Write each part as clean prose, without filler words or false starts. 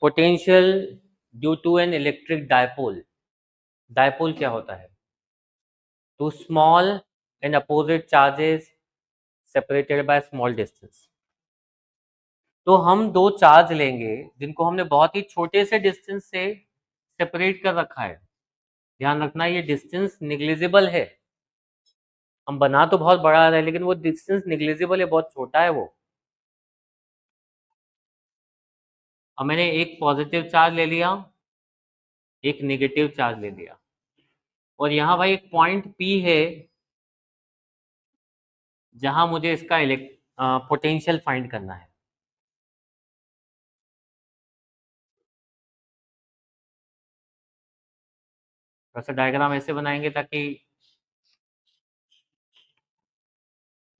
Potential due to an electric dipole. Dipole क्या होता है? Two small and opposite charges separated by small distance. तो हम दो चार्ज लेंगे जिनको हमने बहुत ही छोटे से डिस्टेंस से सेपरेट कर रखा है। ध्यान रखना ये डिस्टेंस निग्लिजिबल है। हम बना तो बहुत बड़ा रहे लेकिन वो डिस्टेंस निग्लिजिबल है, बहुत छोटा है वो। अब मैंने एक पॉजिटिव चार्ज ले लिया, एक नेगेटिव चार्ज ले लिया, और यहाँ भाई एक पॉइंट P है जहां मुझे इसका पोटेंशियल फाइंड करना है। वैसे डायग्राम ऐसे बनाएंगे ताकि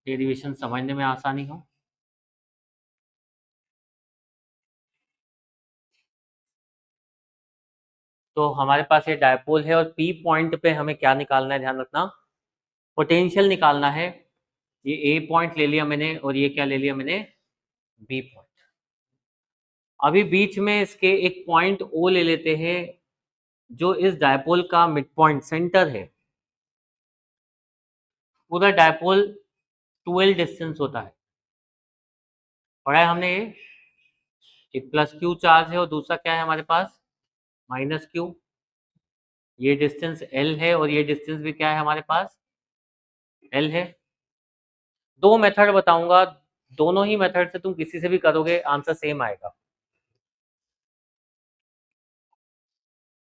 डेरिवेशन समझने में आसानी हो। तो हमारे पास ये डायपोल है और P पॉइंट पे हमें क्या निकालना है, ध्यान रखना, पोटेंशियल निकालना है। ये A पॉइंट ले लिया मैंने और ये क्या ले लिया मैंने, B पॉइंट। अभी बीच में इसके एक पॉइंट O ले लेते हैं जो इस डायपोल का मिड पॉइंट सेंटर है। पूरा डायपोल 12 डिस्टेंस होता है, पढ़ा है हमने ये। एक प्लस Q चार्ज है और दूसरा क्या है हमारे पास, माइनस Q। ये डिस्टेंस L है और ये डिस्टेंस भी क्या है हमारे पास, L है। दो मेथड बताऊंगा, दोनों ही मेथड से तुम किसी से भी करोगे आंसर सेम आएगा।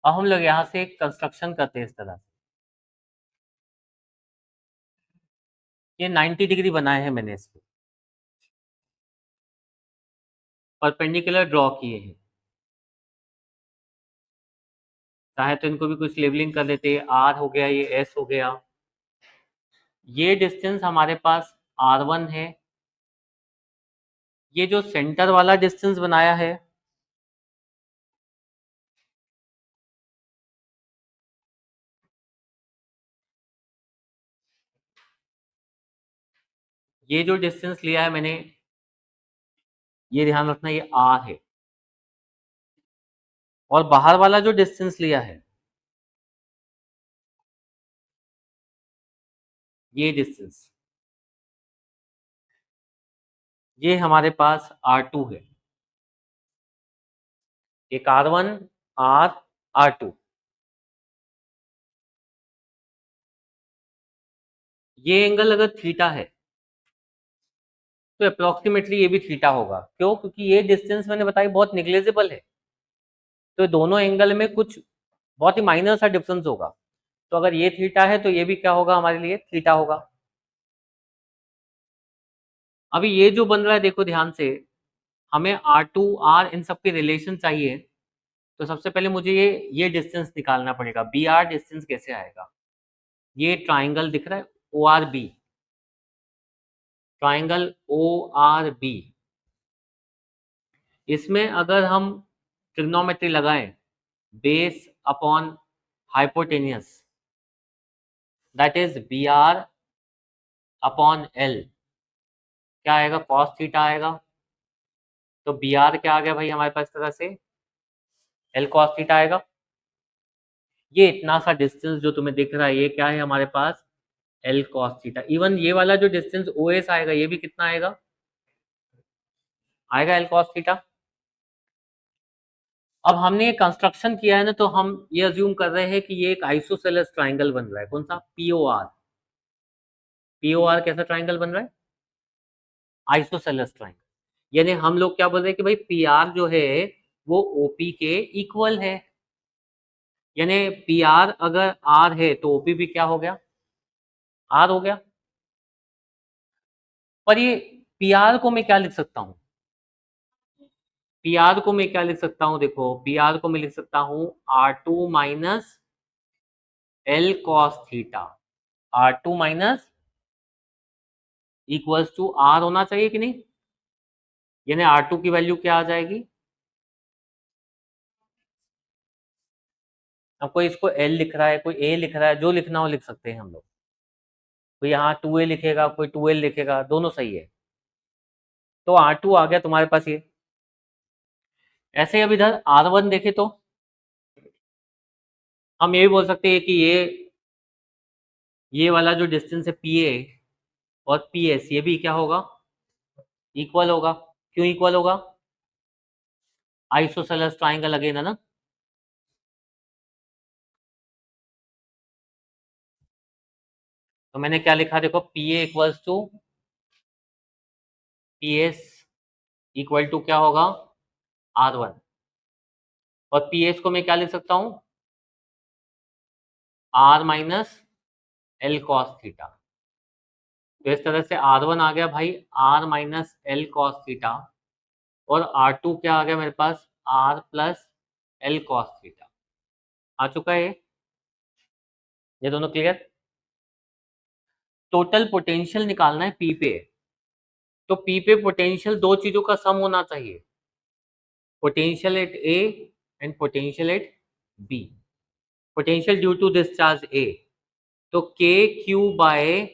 अब हम लोग यहाँ से कंस्ट्रक्शन करते हैं इस तरह से। ये 90 डिग्री बनाए हैं मैंने, इसको परपेंडिकुलर ड्रॉ किए हैं। चाहे तो इनको भी कुछ लेबलिंग कर देते हैं, R हो गया, ये S हो गया। ये डिस्टेंस हमारे पास R1 है। ये जो सेंटर वाला डिस्टेंस बनाया है ये जो डिस्टेंस लिया है मैंने, ये ध्यान रखना ये R है। और बाहर वाला जो डिस्टेंस लिया है, ये डिस्टेंस, ये हमारे पास R2 है। एक R1, R, R2। ये एंगल अगर थीटा है तो अप्रोक्सीमेटली ये भी थीटा होगा। क्यों? क्योंकि ये डिस्टेंस मैंने बताई बहुत निग्लेजिबल है, तो दोनों एंगल में कुछ बहुत ही माइनर सा डिफरेंस होगा। तो अगर ये थीटा है तो ये भी क्या होगा, हमारे लिए थीटा होगा। अभी ये जो बन रहा है देखो ध्यान से, हमें R2 R इन सब के रिलेशन चाहिए। तो सबसे पहले मुझे ये डिस्टेंस निकालना पड़ेगा। BR डिस्टेंस कैसे आएगा, ये ट्राइंगल दिख रहा है ORB, ट्राइंगल ORB, इसमें अगर हम ट्रिग्नोमेट्री लगाएं, base upon hypotenuse, that is BR upon L, क्या आएगा, कॉस थीटा आएगा। तो BR क्या आ गया भाई हमारे पास, इस तरह से L कॉस थीटा आएगा। ये इतना सा डिस्टेंस जो तुम्हें दिख रहा है ये क्या है हमारे पास, L कॉस थीटा। इवन ये वाला जो डिस्टेंस OS आएगा ये भी कितना आएगा, आएगा L कॉस थीटा। अब हमने ये कंस्ट्रक्शन किया है ना, तो हम ये अज्यूम कर रहे हैं कि ये एक आइसोसेलेस ट्राइंगल बन रहा है। कौन सा, POR। POR कैसा ट्राइंगल बन रहा है, आइसोसेलेस ट्राइंगल। यानी हम लोग क्या बोल रहे हैं कि भाई PR जो है वो OP के इक्वल है। यानी PR अगर R है तो OP भी क्या हो गया, R हो गया। पर ये PR को मैं क्या लिख सकता हूँ, PR को मैं क्या लिख सकता हूँ, देखो PR को मैं लिख सकता हूँ R2 minus L cos theta. R2 minus equals to R होना चाहिए कि नहीं। यानी R2 की वैल्यू क्या आ जाएगी, अब कोई इसको L लिख रहा है, कोई A लिख रहा है, जो लिखना हो लिख सकते हैं हम लोग। कोई यहाँ 2A लिखेगा, कोई 2L लिखेगा, दोनों सही है। तो R2 आ गया तुम्हारे पास ये। ऐसे अब इधर R1 देखे तो हम ये भी बोल सकते हैं कि ये वाला जो डिस्टेंस है PA और PS ये भी क्या होगा, इक्वल होगा। क्यों इक्वल होगा, आइसोसेलेस ट्राइंगल अगेन है ना। तो मैंने क्या लिखा देखो, PA equals to PS equal to क्या होगा, R1। और PS को मैं क्या लिख सकता हूँ, R minus L cos theta. तो इस तरह से R1 आ गया भाई R minus L cos theta, और R2 क्या आ गया मेरे पास, R plus L cos theta. आ चुका है ये दोनों क्लियर। टोटल पोटेंशियल निकालना है P पे। तो P पे पोटेंशियल दो चीजों का सम होना चाहिए, potential at A and potential at B। Potential due to this charge A, तो के क्यू बाय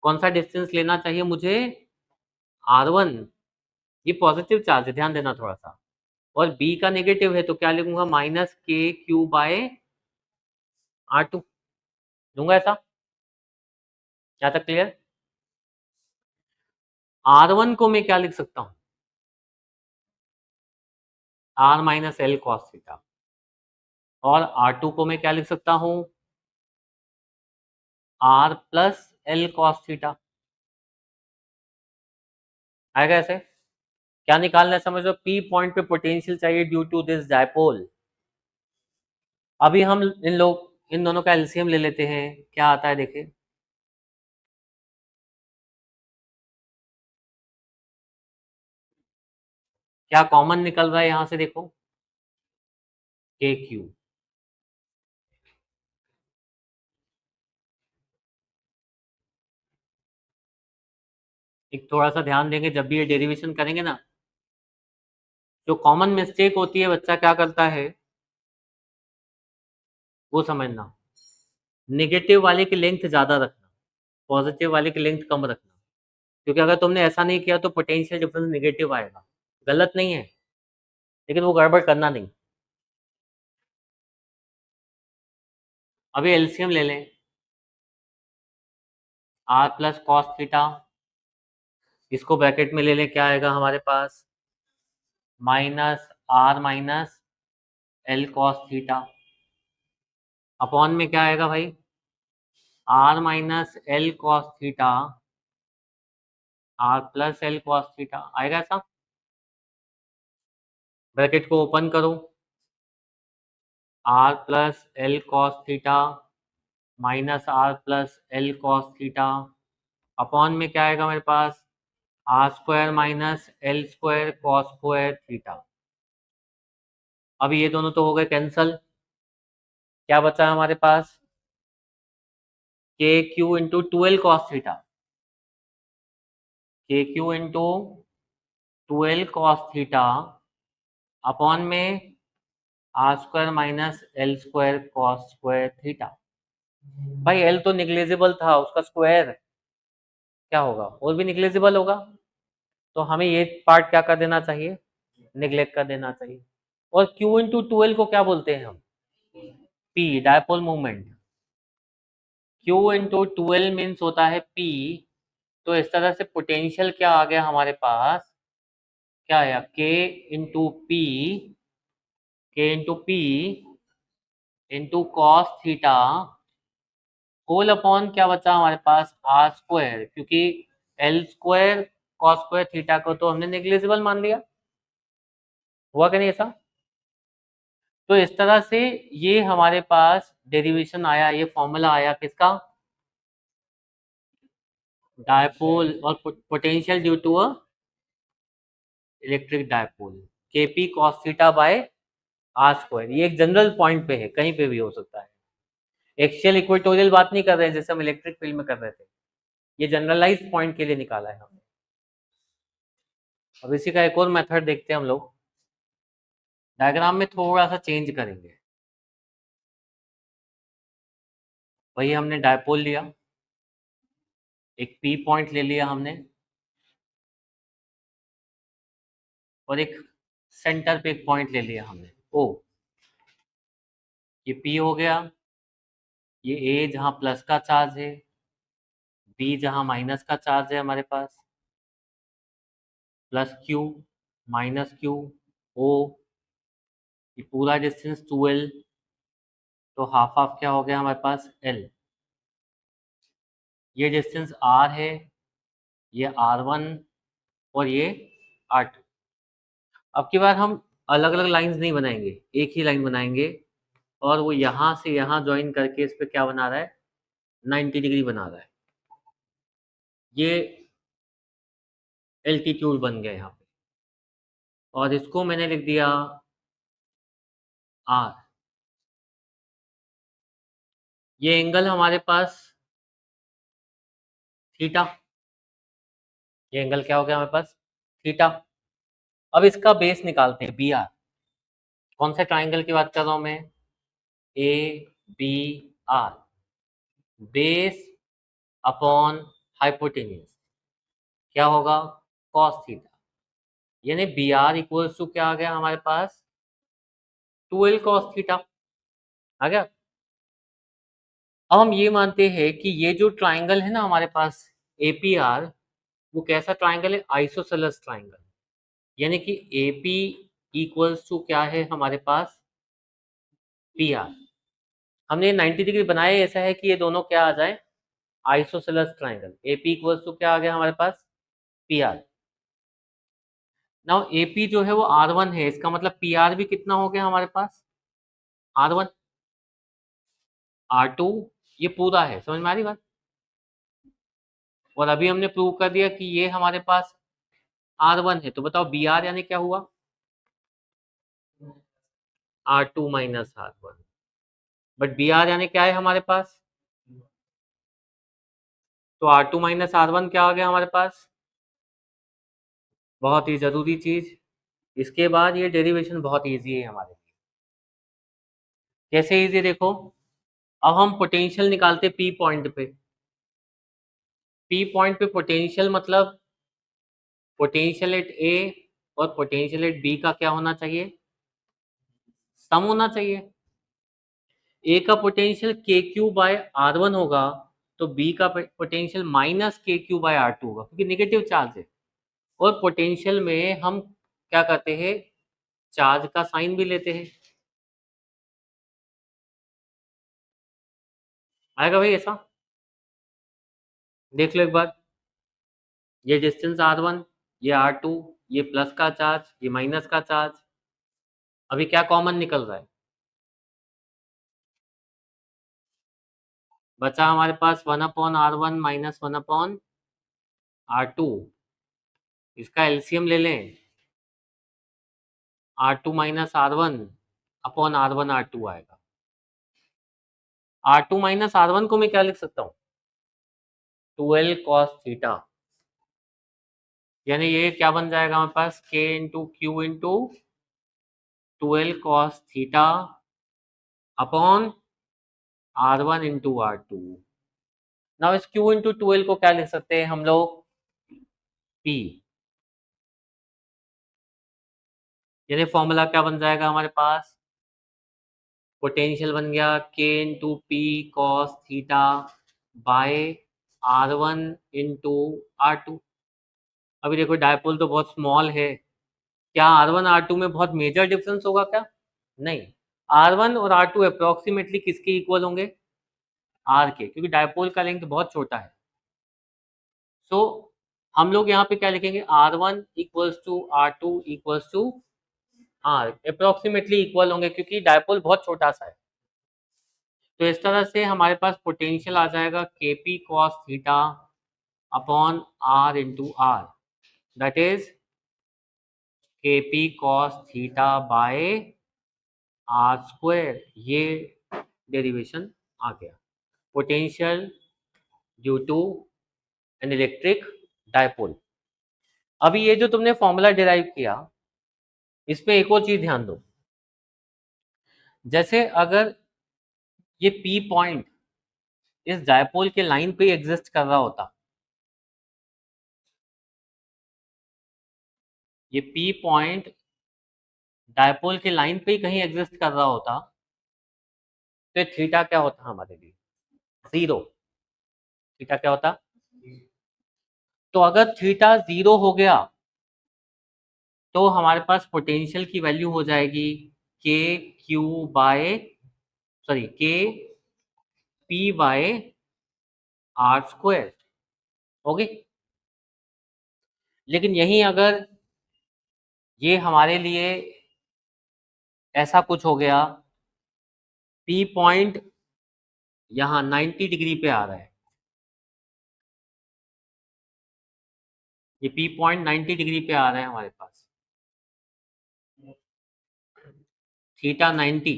कौन सा डिस्टेंस लेना चाहिए मुझे, R1। ये पॉजिटिव चार्ज है, ध्यान देना थोड़ा सा, और B का नेगेटिव है, तो क्या लिखूंगा, माइनस के क्यू बाय R2 दूंगा ऐसा। क्या तक क्लियर। R1 को मैं क्या लिख सकता हूं, R minus L cos theta, और R2 को मैं क्या लिख सकता हूं, R plus L cos theta. आएगा ऐसे। क्या निकालना है समझ लो, P पॉइंट पे पोटेंशियल चाहिए ड्यू टू दिस डायपोल। अभी हम इन दोनों का एलसीएम ले लेते हैं, क्या आता है देखिए। क्या कॉमन निकल रहा है यहां से देखो, के क्यू। एक थोड़ा सा ध्यान देंगे जब भी ये डेरिवेशन करेंगे ना, जो कॉमन मिस्टेक होती है बच्चा क्या करता है वो समझना, नेगेटिव वाले की लेंथ ज्यादा रखना, पॉजिटिव वाले की लेंथ कम रखना। क्योंकि अगर तुमने ऐसा नहीं किया तो पोटेंशियल डिफरेंस नेगेटिव आएगा। गलत नहीं है, लेकिन वो गड़बड़ करना नहीं। अभी एलसीएम ले लें, आर प्लस कॉस थीटा, इसको ब्रैकेट में ले लें, क्या आएगा हमारे पास, minus R minus L cos theta, upon में क्या आएगा भाई, R minus L cos theta, R plus L cos theta आएगा ऐसा। ब्रैकेट को ओपन करो, R plus L cos theta minus R plus L cos theta, upon में क्या आएगा मेरे पास, R square minus L square cos square theta. अब ये दोनों तो हो गए कैंसल, क्या बचा हमारे पास, K Q into twelve cos theta, K Q into twelve cos theta, upon में R square minus L square cos square theta. भाई एल तो निग्लेजिबल था, उसका स्क्वायर क्या होगा, और भी निग्लेजिबल होगा। तो हमें ये पार्ट क्या कर देना चाहिए, निग्लेक्ट कर देना चाहिए। और क्यू इंटू ट्वेल्व को क्या बोलते हैं हम, P, dipole movement. Q into twelve means होता है पी। तो इस तरह से पोटेंशियल क्या आ गया हमारे पास, क्या आया, K into P, K into P into cos theta whole upon क्या बचा हमारे पास, आर स्क्वायर, क्योंकि L square cos square theta को तो हमने नेग्लिजिबल मान लिया। हुआ कि नहीं ऐसा। तो इस तरह से ये हमारे पास डेरिवेशन आया, ये फॉर्मूला आया किसका, डायपोल और potential due to a electric dipole, KP cos theta by R square. ये एक जनरल पॉइंट पे है, कहीं पे भी हो सकता है। एक्सियल इक्वेटोरियल बात नहीं कर रहे हैं जैसे हम इलेक्ट्रिक फील्ड में कर रहे थे, ये जनरलाइज पॉइंट के लिए निकाला है हमने। अब इसी का एक और मेथड देखते हैं हम लोग, डायग्राम में थोड़ा सा चेंज करेंगे। वही हमने डायपोल लिया, एक पी पॉइंट ले लिया हमने, और एक सेंटर पे एक पॉइंट ले लिया हमने ओ, ये P हो गया, ये A जहां प्लस का चार्ज है, B जहां माइनस का चार्ज है हमारे पास, plus Q minus Q O, ये पूरा डिस्टेंस 2L, तो हाफ हाफ क्या हो गया हमारे पास L। ये डिस्टेंस R है, ये R1 और ये R2। अब की बार हम अलग अलग लाइंस नहीं बनाएंगे, एक ही लाइन बनाएंगे, और वो यहाँ से यहाँ ज्वाइन करके इस पे क्या बना रहा है, 90 डिग्री बना रहा है। ये एल्टीट्यूड बन गया यहाँ पे, और इसको मैंने लिख दिया R। ये एंगल हमारे पास थीटा, ये एंगल क्या हो गया हमारे पास, थीटा। अब इसका बेस निकालते हैं, BR। कौन से ट्राइंगल की बात कर रहा हूं मैं, ABR, बेस अपॉन हाइपोटेन्यूज, क्या होगा, कॉस थीटा। यानी BR इक्वल्स टू क्या आ गया हमारे पास, 2L कॉस थीटा आ गया। अब हम ये मानते हैं कि ये जो ट्राइंगल है ना हमारे पास APR, वो कैसा ट्राइंगल है, आइसोसेलेस ट्राइंगल। यानी कि AP इक्वल्स टू क्या है हमारे पास, PR। हमने 90 डिग्री बनाया ऐसा है कि ये दोनों क्या आ जाए, isosceles triangle. AP equals to क्या आ गया हमारे पास, PR। नाउ AP जो है वो R1 है, इसका मतलब PR भी कितना हो गया हमारे पास, R1। R2 ये पूरा है, समझ में आ रही बात। और अभी हमने प्रूव कर दिया कि ये हमारे पास R1 है, तो बताओ BR यानी क्या हुआ, R2 minus R1। But BR यानी क्या है हमारे पास, तो R2 माइनस R1 क्या आ गया हमारे पास, बहुत ही जरूरी चीज। इसके बाद ये डेरिवेशन बहुत इजी है हमारे लिए। कैसे इजी देखो, अब हम पोटेंशियल निकालते P पॉइंट पे। P पॉइंट पे पोटेंशियल मतलब पोटेंशियल एट A और पोटेंशियल एट B का क्या होना चाहिए, सम होना चाहिए। A का पोटेंशियल KQ/R1 होगा, तो B का पोटेंशियल माइनस KQ/R2 होगा, क्योंकि नेगेटिव चार्ज है। और पोटेंशियल में हम क्या करते हैं, चार्ज का साइन भी लेते हैं। आएगा भाई ऐसा, देख लो एक बार। ये डिस्टेंस R1, ये R2, ये प्लस का चार्ज, ये माइनस का चार्ज। अभी क्या कॉमन निकल रहा है, बचा हमारे पास 1/R1 माइनस 1/R2। इसका एलसीएम ले लें, R2 minus R1 upon R1 R2 आएगा। R2 माइनस R1 को मैं क्या लिख सकता हूँ, 2L cos थीटा। यानी ये क्या बन जाएगा हमारे पास, K into Q into 2L cos theta upon R1 into R2। Now इस Q इंटू 2L को क्या लिख सकते हैं हम लोग, P। यानी फॉर्मूला क्या बन जाएगा हमारे पास, पोटेंशियल बन गया K into P cos theta bye R1 into R2। अभी देखो डायपोल तो बहुत स्मॉल है, क्या R1 R2 में बहुत मेजर डिफरेंस होगा क्या, नहीं। R1 और R2 अप्रोक्सीमेटली किसके इक्वल होंगे, R के, क्योंकि डायपोल का लेंथ बहुत छोटा है। सो हम लोग यहाँ पे क्या लिखेंगे, R1 equals to R2 equals to R, approximately equal होंगे क्योंकि डायपोल बहुत छोटा सा है। तो इस तरह से हमारे पास पोटेंशियल आ जाएगा KP cos theta upon R into R, that is KP cos theta by R square. ये डेरिवेशन आ गया, potential due to an electric dipole. अभी ये जो तुमने फॉर्मूला डिराइव किया, इसमें एक और चीज ध्यान दो। जैसे अगर ये P पॉइंट इस डायपोल के लाइन पे एग्जिस्ट कर रहा होता, ये P पॉइंट डायपोल के लाइन पे ही कहीं एग्जिस्ट कर रहा होता तो थीटा क्या होता हमारे लिए? 0। थीटा क्या होता? तो अगर थीटा 0 हो गया तो हमारे पास पोटेंशियल की वैल्यू हो जाएगी K Q by sorry K P by R square. Okay, लेकिन यहीं अगर ये हमारे लिए ऐसा कुछ हो गया, पी पॉइंट यहाँ 90 डिग्री पे आ रहा है, ये पी पॉइंट 90 डिग्री पे आ रहा है हमारे पास, थीटा 90,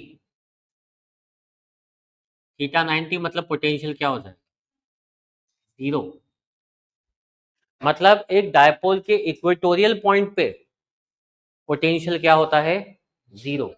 थीटा 90 मतलब पोटेंशियल क्या हो जाए? 0। मतलब एक डायपोल के इक्वेटोरियल पॉइंट पे पोटेंशियल क्या होता है? 0।